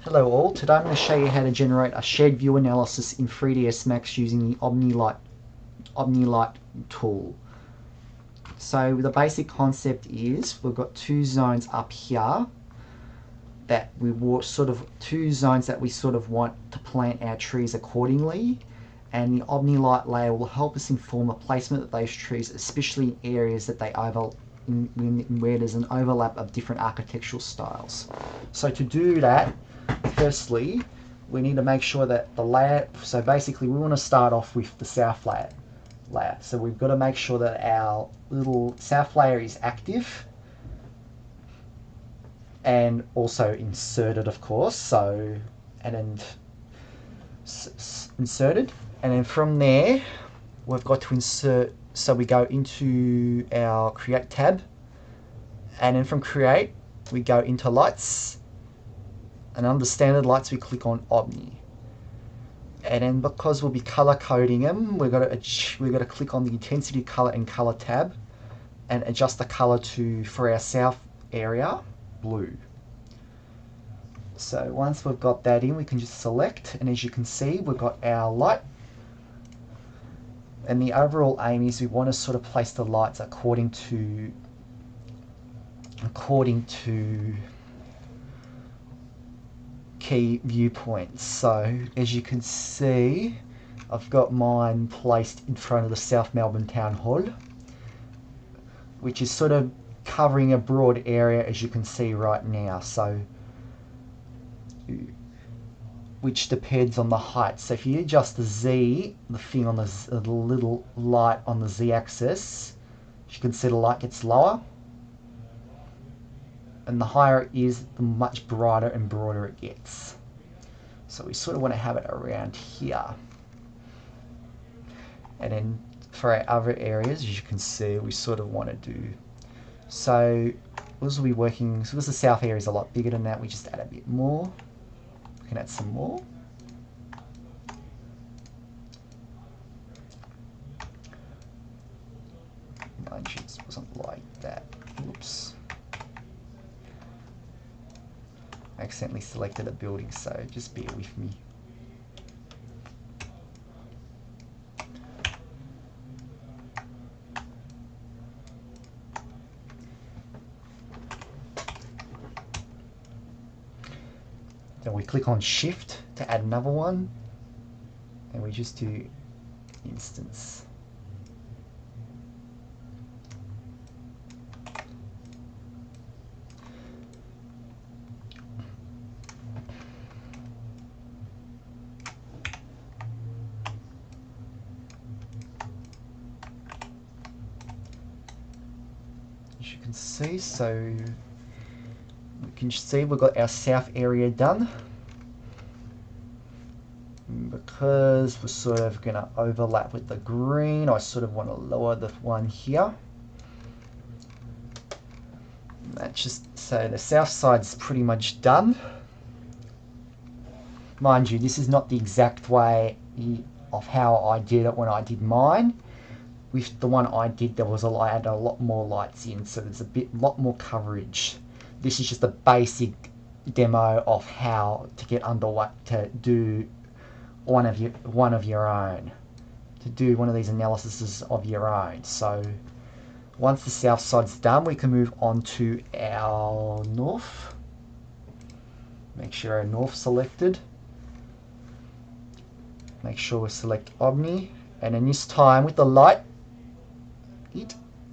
Hello all, today I'm going to show you how to generate a shared view analysis in 3ds Max using the Omni Light tool. So the basic concept is we've got two zones up here that we want to plant our trees accordingly, and the Omni Light layer will help us inform the placement of those trees, especially in areas that where there's an overlap of different architectural styles. So to do that, firstly, we need to make sure that the layer, so basically we want to start off with the south layer. So we've got to make sure that our little south layer is active and also inserted, of course. So, and then inserted, and then from there we've got to insert, so we go into our create tab, and then from create we go into lights, and under standard lights we click on Omni, and then because we'll be color coding them, we've got to click on the intensity color and color tab and adjust the color to, for our south area, blue. So once we've got that in, we can just select, and as you can see we've got our light, and the overall aim is we want to sort of place the lights according to key viewpoints. So as you can see, I've got mine placed in front of the South Melbourne Town Hall, which is sort of covering a broad area, as you can see right now. So, which depends on the height. So if you adjust the Z, the thing on the little light on the Z axis, you can see the light gets lower, and the higher it is, the much brighter and broader it gets. So we sort of want to have it around here. And then for our other areas, as you can see, we sort of want to do, so this will be working, so because the south area is a lot bigger than that, we just add a bit more. We can add some more. Mind you, it wasn't like that. Oops. I accidentally selected a building, so just bear with me. Then we click on Shift to add another one, and we just do instance. As you can see, so we can see we've got our south area done. Because we're sort of going to overlap with the green, I sort of want to lower the one here. That's just, so the south side's pretty much done. Mind you, this is not the exact way of how I did it when I did mine. With the one I did, I had a lot more lights in, so there's lot more coverage. This is just a basic demo of how to get underway to do one of your own, to do one of these analyses of your own. So once the south side's done, we can move on to our north. Make sure our north selected. Make sure we select Omni, and then this time with the light,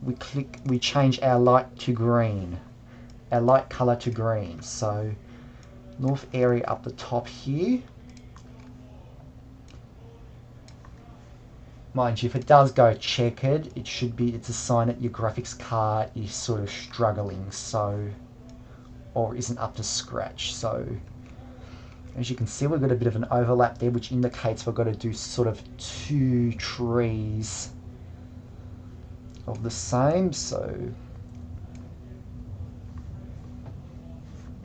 we change our light to green, our light color to green. So north area up the top here. Mind you, if it does go checkered, it's a sign that your graphics card is sort of struggling, so, or isn't up to scratch. So as you can see, we've got a bit of an overlap there, which indicates we've got to do sort of two trees of the same. So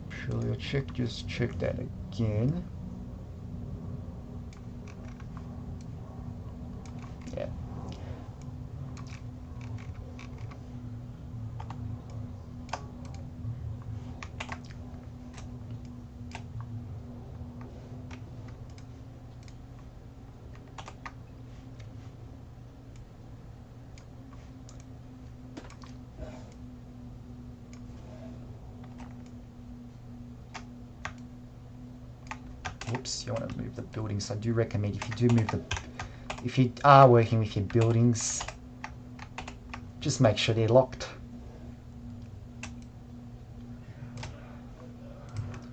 surely I'll just check that again. Yeah. whoops, you want to move the buildings. I do recommend if you are working with your buildings, just make sure they're locked.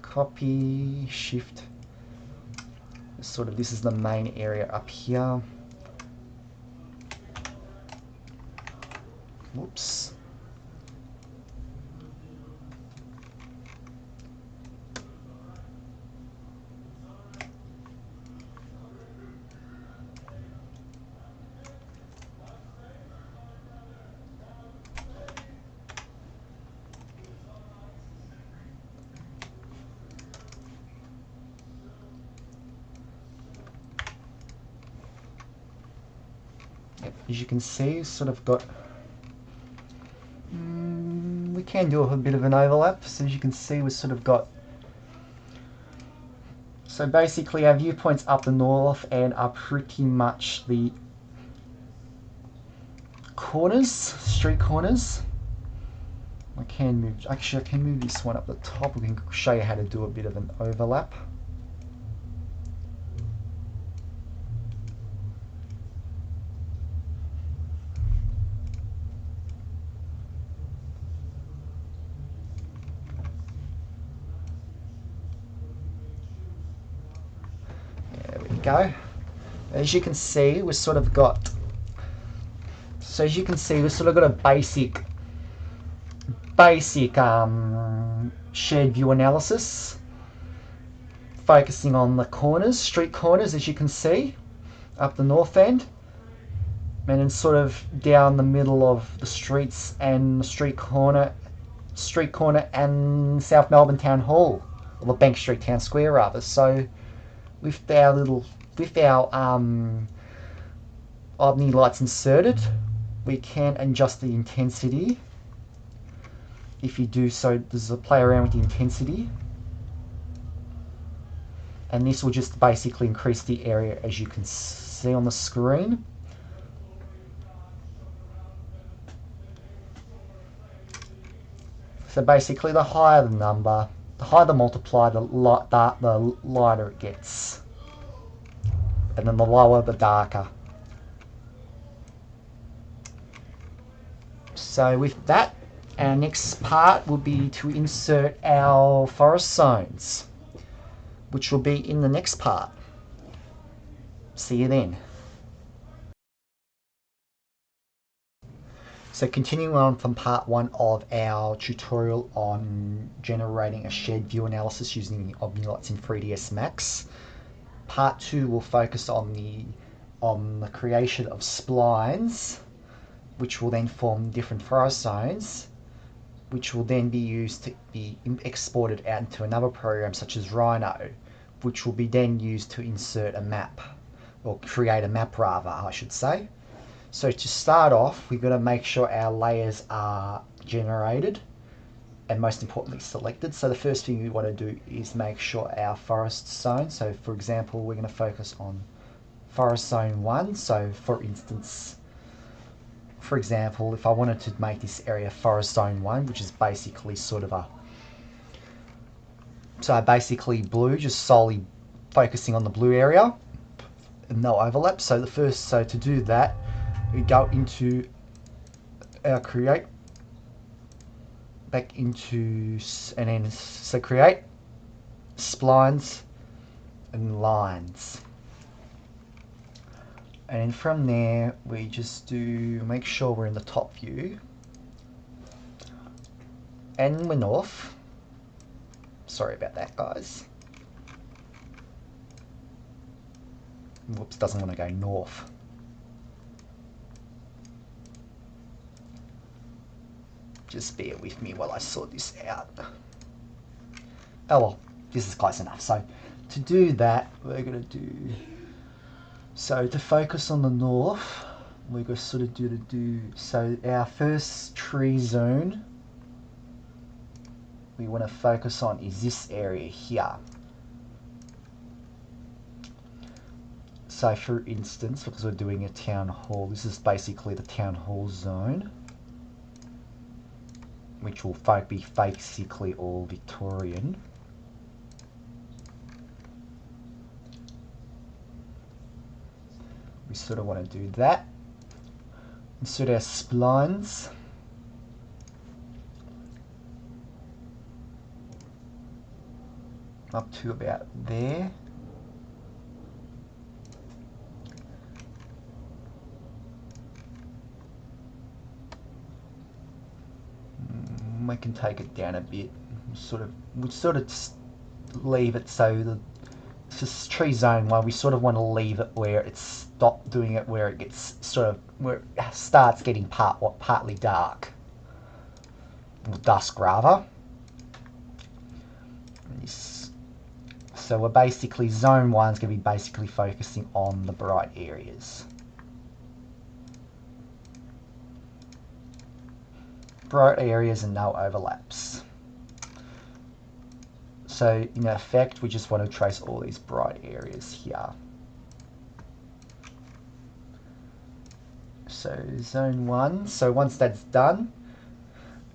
Copy, shift. Sort of, this is the main area up here. Whoops. As you can see, we've sort of got, we can do a bit of an overlap. So as you can see, we've sort of got, so basically our viewpoints up the north and are pretty much the corners, street corners. I can move, actually I can move this one up the top. We can show you how to do a bit of an overlap. Go. As you can see, we've sort of got, so as you can see, we've sort of got a basic shared view analysis, focusing on the corners, street corners, as you can see, up the north end, and then sort of down the middle of the streets and the street corner and South Melbourne Town Hall, or the Bank Street Town Square rather. So with our Omni Lights inserted, we can adjust the intensity. If you do so, there's a play around with the intensity, and this will just basically increase the area, as you can see on the screen. So basically, the higher the number, the higher the multiplier, the lighter it gets. And then the lower, the darker. So with that, our next part will be to insert our forest zones, which will be in the next part. See you then. So continuing on from part 1 of our tutorial on generating a shared view analysis using the Omni Lights in 3ds Max, part 2 will focus on the creation of splines, which will then form different forest zones, which will then be used to be exported out into another program such as Rhino, which will be then used to insert a map, or create a map rather, I should say. So to start off, we've got to make sure our layers are generated and most importantly selected. So the first thing we want to do is make sure our forest zone, so for example we're going to focus on forest zone 1. So for instance, for example, if I wanted to make this area forest zone 1, which is basically sort of basically blue, just solely focusing on the blue area and no overlap. So to do that, we go into our create, back into, and then so create, splines and lines. And then from there, we just make sure we're in the top view. And we're north. Sorry about that, guys. Whoops, doesn't want to go north. Just bear with me while I sort this out. Oh well, this is close enough. So to do that, we're going to do, so to focus on the north, we're going to sort of so our first tree zone we want to focus on is this area here. So for instance, because we're doing a town hall, this is basically the town hall zone, which will be basically all Victorian. We sort of want to do that. Insert our splines. Up to about there. We can take it down a bit. We sort of leave it so this is tree zone 1. We sort of want to leave it where it's stopped doing it, where it gets where it starts getting partly dark, or dusk rather. So we're basically zone 1's going to be basically focusing on the bright areas. Bright areas and no overlaps. So in effect, we just want to trace all these bright areas here. So zone 1. So once that's done,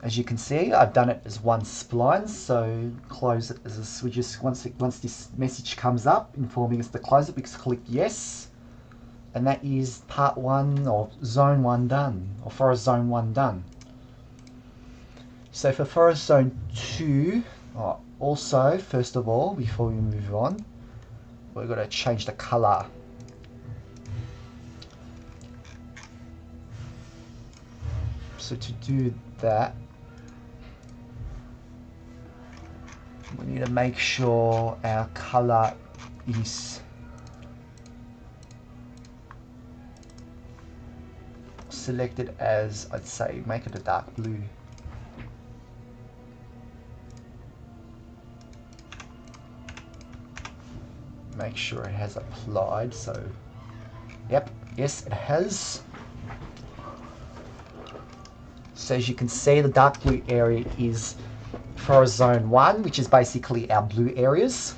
as you can see, I've done it as one spline. So close it as we just once this message comes up informing us to close it, we just click yes, and that is part 1 or zone 1 done, or forest zone 1 done. So for forest zone 2, also, first of all, before we move on, we've got to change the color. So to do that, we need to make sure our color is selected as, I'd say, make it a dark blue. Make sure it has applied. So yep, yes, it has. So as you can see, the dark blue area is forest zone 1, which is basically our blue areas.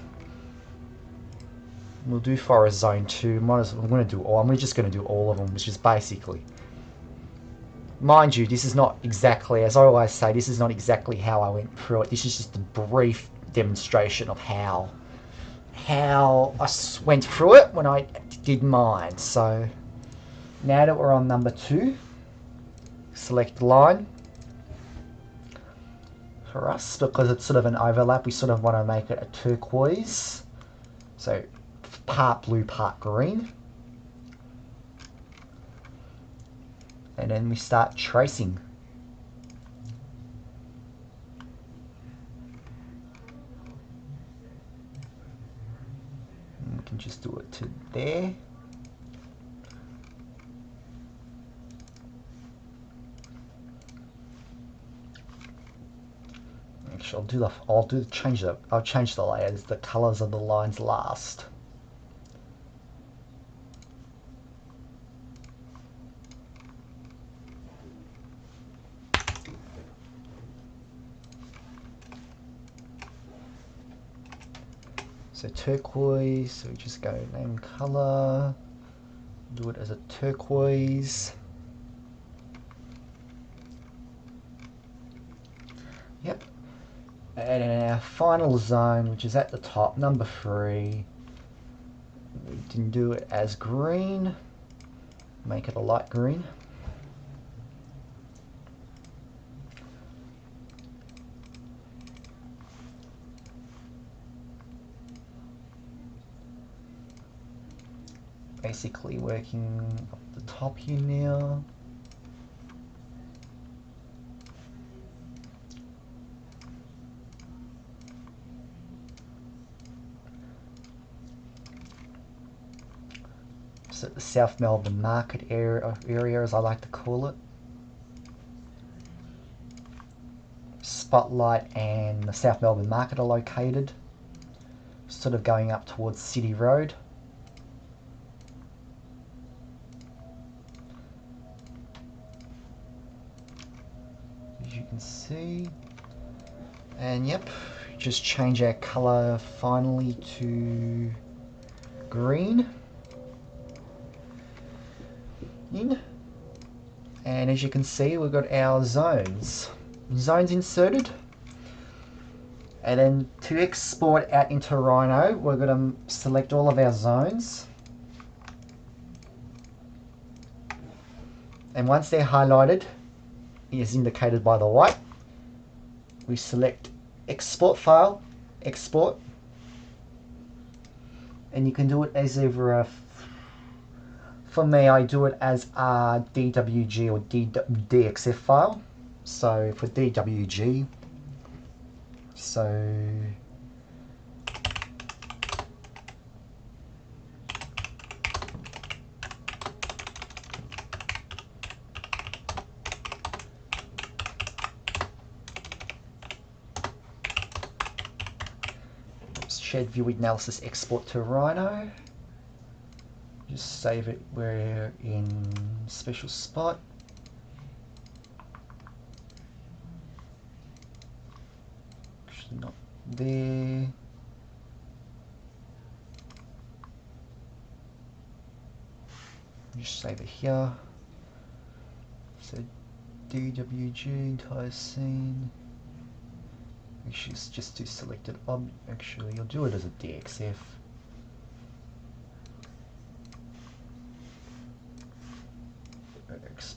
We'll do forest zone 2. I'm just going to do all of them, which is basically, mind you, this is not exactly, as I always say, this is not exactly how I went through it. This is just a brief demonstration of how I went through it when I did mine. So now that we're on number 2, select line. For us, because it's sort of an overlap, we sort of want to make it a turquoise. So part blue, part green. And then we start tracing. And we can just do it to there. Actually, I'll change the layers, the colors of the lines last. So turquoise, so we just go name color, do it as a turquoise. Yep. And in our final zone, which is at the top, number 3, we can do it as green, make it a light green. Basically working up the top here now. So the South Melbourne Market area, as I like to call it. Spotlight and the South Melbourne Market are located, sort of going up towards City Road. As you can see. And yep, just change our colour finally to green. And as you can see, we've got our zones inserted. And then to export out into Rhino, we're going to select all of our zones. And once they're highlighted, as indicated by the white, we select export file, export, and you can do it as either a, for me I do it as a DWG or DXF file. So for DWG, so shared view analysis export to Rhino. Just save it where in special spot. Actually not there. Just save it here. So DWG entire scene. Actually, just do selected actually, you'll do it as a DXF.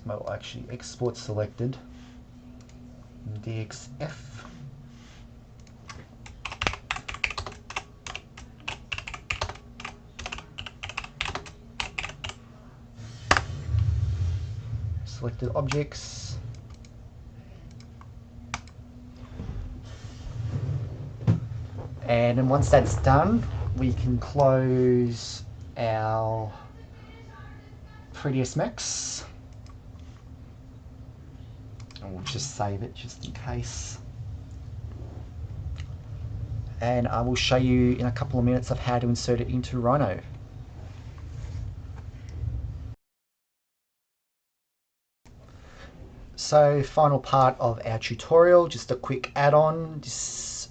Well, actually, export selected. DXF. Selected objects. And then once that's done, we can close our 3ds Max. And we'll just save it just in case. And I will show you in a couple of minutes of how to insert it into Rhino. So final part of our tutorial, just a quick add-on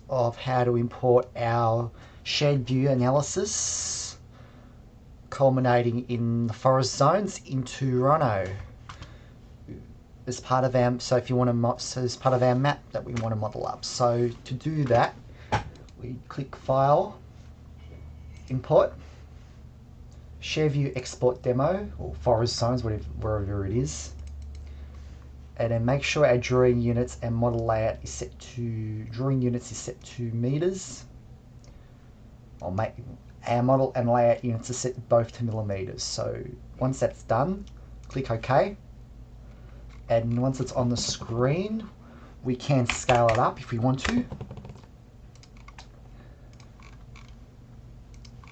of how to import our shared view analysis culminating in the forest zones into Rhino as part of our, so if you want to, so as part of our map that we want to model up. So to do that, we click File, Import, Share View Export Demo, or Forest Zones, wherever it is. And then make sure our drawing units and model layout is set to, drawing units is set to meters. Or make our model and layout units are set both to millimeters. So once that's done, click OK. And once it's on the screen, we can scale it up if we want to.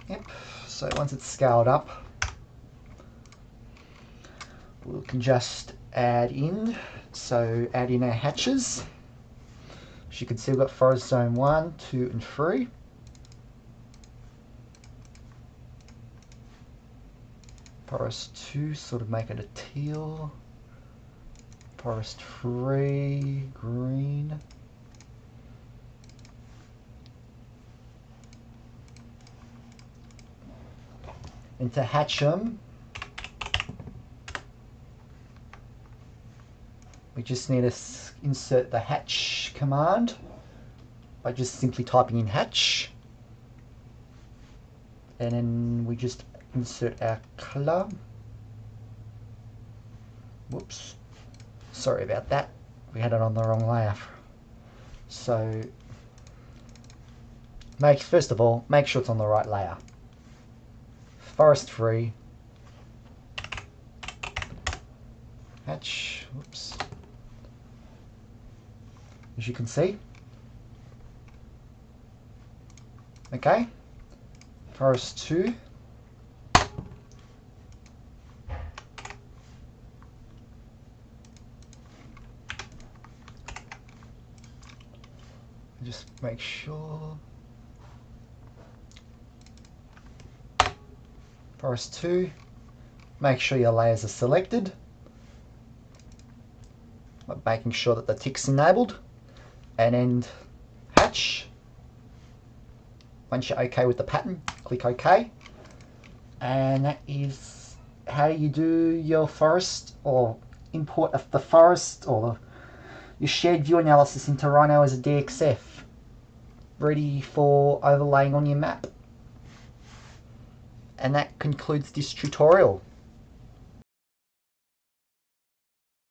Yep, so once it's scaled up, we can just add in, so add in our hatches. As you can see, we've got Forest Zone 1, 2 and 3. Forest 2, sort of make it a teal. Forest 3, green. And to hatch them, we just need to insert the hatch command by just simply typing in hatch. And then we just insert our color. Whoops. Sorry about that. We had it on the wrong layer. So, first of all, make sure it's on the right layer. Forest 3. Hatch. Whoops. As you can see. Okay. Forest 2. Just make sure. Forest 2. Make sure your layers are selected. Making sure that the tick's enabled. And then hatch. Once you're okay with the pattern, click OK. And that is how you do your forest, or import the forest, or your shared view analysis into Rhino as a DXF, ready for overlaying on your map. And that concludes this tutorial.